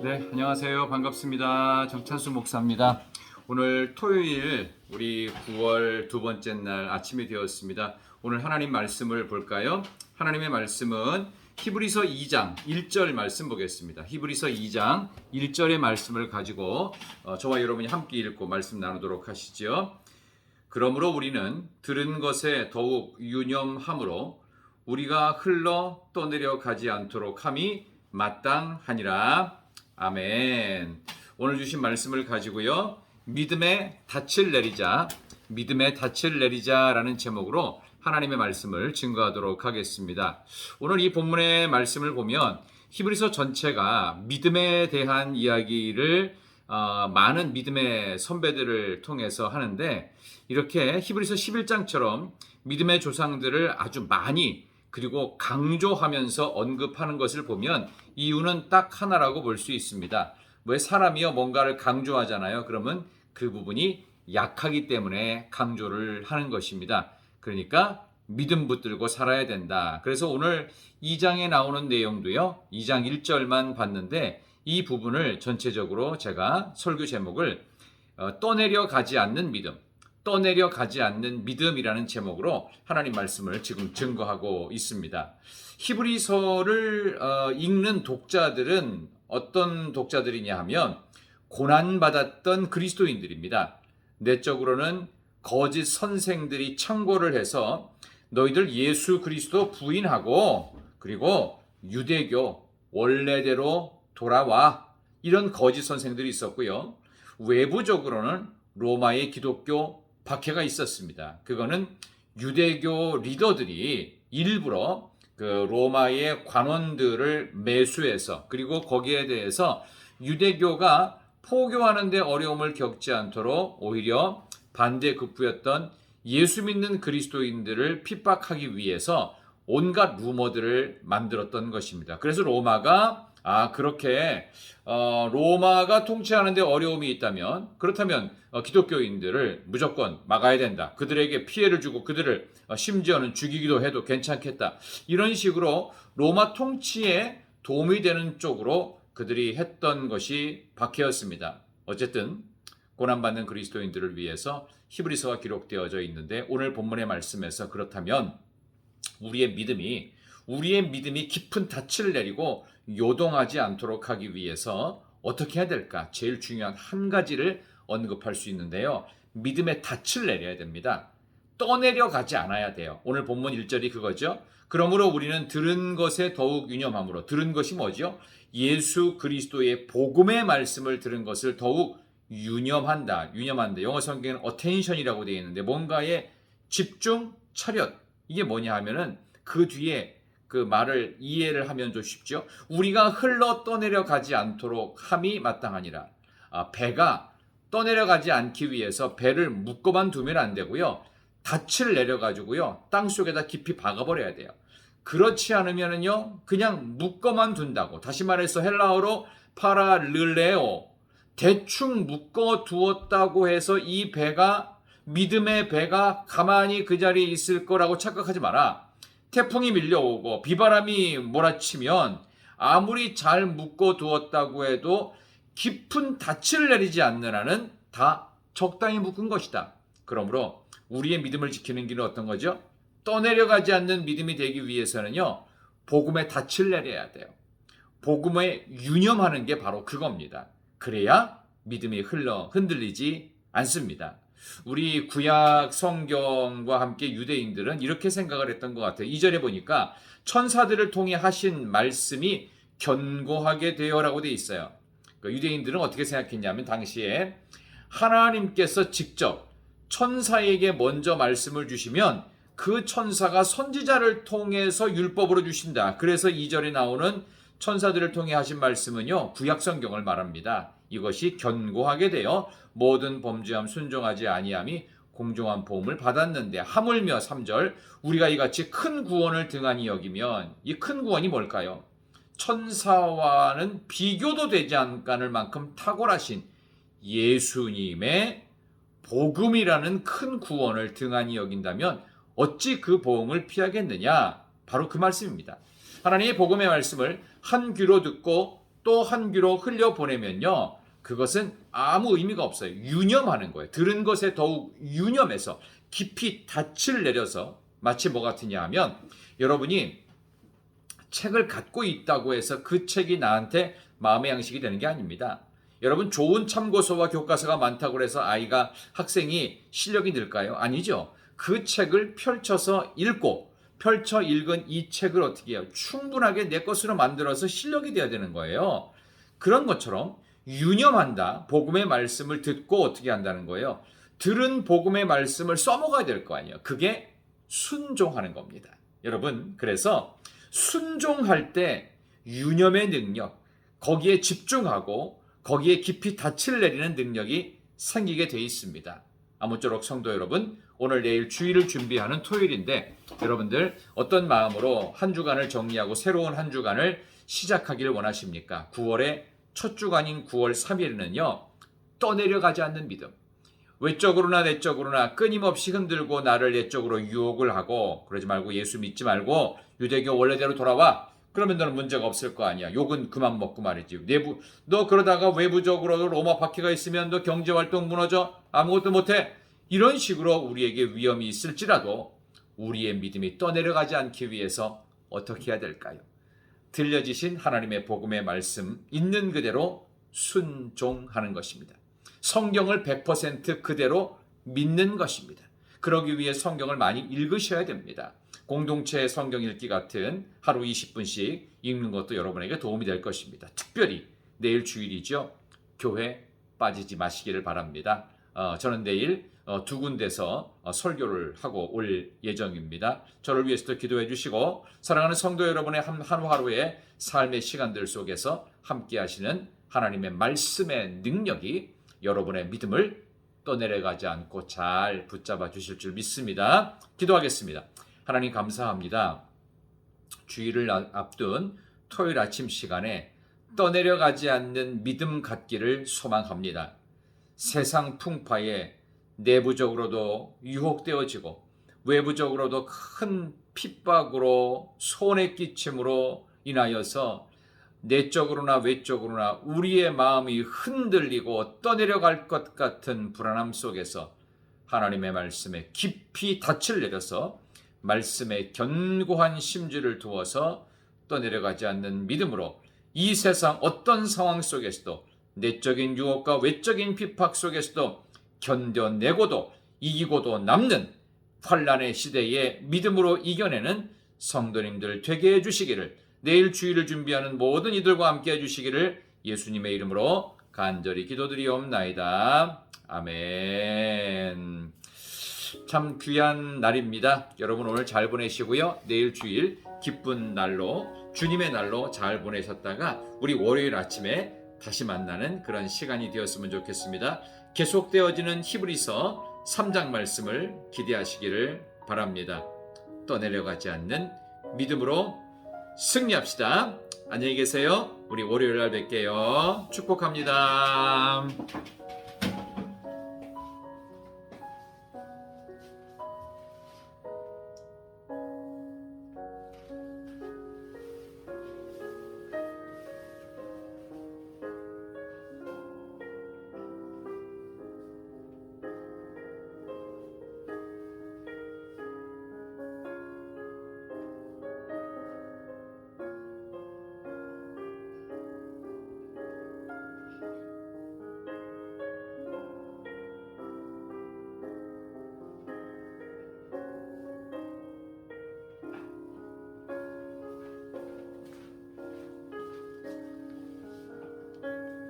네, 안녕하세요. 반갑습니다. 정찬수 목사입니다. 오늘 토요일 우리 9월 두 번째 날 아침이 되었습니다. 오늘 하나님 말씀을 볼까요? 하나님의 말씀은 히브리서 2장 1절 말씀 보겠습니다. 히브리서 2장 1절의 말씀을 가지고 저와 여러분이 함께 읽고 말씀 나누도록 하시죠. 그러므로 우리는 들은 것에 더욱 유념함으로 우리가 흘러 떠내려 가지 않도록 함이 마땅하니라. 아멘. 오늘 주신 말씀을 가지고요. 믿음의 닻을 내리자라는 제목으로 하나님의 말씀을 증거하도록 하겠습니다. 오늘 이 본문의 말씀을 보면 히브리서 전체가 믿음에 대한 이야기를 많은 믿음의 선배들을 통해서 하는데, 이렇게 히브리서 11장처럼 믿음의 조상들을 아주 많이 그리고 강조하면서 언급하는 것을 보면 이유는 딱 하나라고 볼 수 있습니다. 왜 사람이요 뭔가를 강조하잖아요. 그러면 그 부분이 약하기 때문에 강조를 하는 것입니다. 그러니까 믿음 붙들고 살아야 된다. 그래서 오늘 2장에 나오는 내용도요. 2장 1절만 봤는데 이 부분을 전체적으로 제가 설교 제목을 떠내려 가지 않는 믿음이라는 제목으로 하나님 말씀을 지금 증거하고 있습니다. 히브리서를 읽는 독자들은 어떤 독자들이냐 하면 고난받았던 그리스도인들입니다. 내적으로는 거짓 선생들이 창고를 해서 너희들 예수 그리스도 부인하고 그리고 유대교 원래대로 돌아와, 이런 거짓 선생들이 있었고요. 외부적으로는 로마의 기독교 박해가 있었습니다. 그거는 유대교 리더들이 일부러 그 로마의 관원들을 매수해서, 그리고 거기에 대해서 유대교가 포교하는 데 어려움을 겪지 않도록 오히려 반대급부였던 예수 믿는 그리스도인들을 핍박하기 위해서 온갖 루머들을 만들었던 것입니다. 그래서 로마가 그렇게 로마가 통치하는 데 어려움이 있다면, 그렇다면 기독교인들을 무조건 막아야 된다. 그들에게 피해를 주고 그들을 심지어는 죽이기도 해도 괜찮겠다. 이런 식으로 로마 통치에 도움이 되는 쪽으로 그들이 했던 것이 박해였습니다. 어쨌든 고난받는 그리스도인들을 위해서 히브리서가 기록되어져 있는데, 오늘 본문의 말씀에서 그렇다면 우리의 믿음이 깊은 닻을 내리고 요동하지 않도록 하기 위해서 어떻게 해야 될까? 제일 중요한 한 가지를 언급할 수 있는데요. 믿음의 닻을 내려야 됩니다. 떠내려 가지 않아야 돼요. 오늘 본문 1절이 그거죠. 그러므로 우리는 들은 것에 더욱 유념함으로. 들은 것이 뭐죠? 예수 그리스도의 복음의 말씀을 들은 것을 더욱 유념한다. 영어 성경에는 attention이라고 되어 있는데 뭔가에 집중, 차렷. 이게 뭐냐 하면은 그 뒤에 그 말을 이해를 하면 좀 쉽죠. 우리가 흘러 떠내려 가지 않도록 함이 마땅하니라. 배가 떠내려가지 않기 위해서 배를 묶어만 두면 안 되고요. 닻을 내려가지고요. 땅속에다 깊이 박아버려야 돼요. 그렇지 않으면은요, 그냥 묶어만 둔다고. 다시 말해서 헬라어로 파라르레오, 대충 묶어 두었다고 해서 이 배가, 믿음의 배가 가만히 그 자리에 있을 거라고 착각하지 마라. 태풍이 밀려오고 비바람이 몰아치면 아무리 잘 묶어 두었다고 해도 깊은 닻을 내리지 않는 한은 다 적당히 묶은 것이다. 그러므로 우리의 믿음을 지키는 길은 어떤 거죠? 떠내려가지 않는 믿음이 되기 위해서는요, 복음의 닻을 내려야 돼요. 복음에 유념하는 게 바로 그겁니다. 그래야 믿음이 흔들리지 않습니다. 우리 구약 성경과 함께 유대인들은 이렇게 생각을 했던 것 같아요. 2절에 보니까 천사들을 통해 하신 말씀이 견고하게 되어라고 돼 있어요. 유대인들은 어떻게 생각했냐면 당시에 하나님께서 직접 천사에게 먼저 말씀을 주시면 그 천사가 선지자를 통해서 율법으로 주신다. 그래서 2절에 나오는 천사들을 통해 하신 말씀은요, 구약 성경을 말합니다. 이것이 견고하게 되어 모든 범죄함 순종하지 아니함이 공정한 보험을 받았는데, 하물며 3절 우리가 이같이 큰 구원을 등한히 여기면, 이 큰 구원이 뭘까요? 천사와는 비교도 되지 않을 만큼 탁월하신 예수님의 복음이라는 큰 구원을 등한히 여긴다면 어찌 그 보응을 피하겠느냐? 바로 그 말씀입니다. 하나님의 복음의 말씀을 한 귀로 듣고 또 한 귀로 흘려보내면요, 그것은 아무 의미가 없어요. 유념하는 거예요. 들은 것에 더욱 유념해서 깊이 닻을 내려서, 마치 뭐 같으냐 하면, 여러분이 책을 갖고 있다고 해서 그 책이 나한테 마음의 양식이 되는 게 아닙니다. 여러분, 좋은 참고서와 교과서가 많다고 해서 학생이 실력이 늘까요? 아니죠. 그 책을 펼쳐서 읽고, 펼쳐 읽은 이 책을 어떻게 해요? 충분하게 내 것으로 만들어서 실력이 돼야 되는 거예요. 그런 것처럼 유념한다. 복음의 말씀을 듣고 어떻게 한다는 거예요? 들은 복음의 말씀을 써먹어야 될 거 아니에요. 그게 순종하는 겁니다. 여러분, 그래서 순종할 때 유념의 능력, 거기에 집중하고 거기에 깊이 닻을 내리는 능력이 생기게 돼 있습니다. 아무쪼록 성도 여러분, 오늘 내일 주일을 준비하는 토요일인데, 여러분들 어떤 마음으로 한 주간을 정리하고 새로운 한 주간을 시작하기를 원하십니까? 9월의 첫 주간인 9월 3일에는요, 떠내려가지 않는 믿음, 외적으로나 내적으로나 끊임없이 흔들고 나를 내적으로 유혹을 하고, 그러지 말고 예수 믿지 말고 유대교 원래대로 돌아와. 그러면 너는 문제가 없을 거 아니야. 욕은 그만 먹고 말이지. 너 그러다가 외부적으로 로마 박해가 있으면 너 경제활동 무너져. 아무것도 못해. 이런 식으로 우리에게 위험이 있을지라도 우리의 믿음이 떠내려가지 않기 위해서 어떻게 해야 될까요? 들려지신 하나님의 복음의 말씀 있는 그대로 순종하는 것입니다. 성경을 100% 그대로 믿는 것입니다. 그러기 위해 성경을 많이 읽으셔야 됩니다. 공동체 성경 읽기 같은 하루 20분씩 읽는 것도 여러분에게 도움이 될 것입니다. 특별히 내일 주일이죠. 교회 빠지지 마시기를 바랍니다. 저는 내일 두 군데서 설교를 하고 올 예정입니다. 저를 위해서도 기도해 주시고, 사랑하는 성도 여러분의 하루하루의 삶의 시간들 속에서 함께 하시는 하나님의 말씀의 능력이 여러분의 믿음을 떠내려가지 않고 잘 붙잡아 주실 줄 믿습니다. 기도하겠습니다. 하나님 감사합니다. 주일을 앞둔 토요일 아침 시간에 떠내려가지 않는 믿음 갖기를 소망합니다. 세상 풍파에 내부적으로도 유혹되어지고 외부적으로도 큰 핍박으로 손해 끼침으로 인하여서 내적으로나 외적으로나 우리의 마음이 흔들리고 떠내려갈 것 같은 불안함 속에서 하나님의 말씀에 깊이 닻을 내려서 말씀에 견고한 심지를 두어서 떠내려가지 않는 믿음으로 이 세상 어떤 상황 속에서도 내적인 유혹과 외적인 핍박 속에서도 견뎌내고도 이기고도 남는 환난의 시대에 믿음으로 이겨내는 성도님들 되게 해주시기를, 내일 주일을 준비하는 모든 이들과 함께 해주시기를 예수님의 이름으로 간절히 기도드리옵나이다. 아멘. 참 귀한 날입니다. 여러분 오늘 잘 보내시고요. 내일 주일 기쁜 날로, 주님의 날로 잘 보내셨다가 우리 월요일 아침에 다시 만나는 그런 시간이 되었으면 좋겠습니다. 계속되어지는 히브리서 3장 말씀을 기대하시기를 바랍니다. 떠내려가지 않는 믿음으로 승리합시다. 안녕히 계세요. 우리 월요일 날 뵐게요. 축복합니다.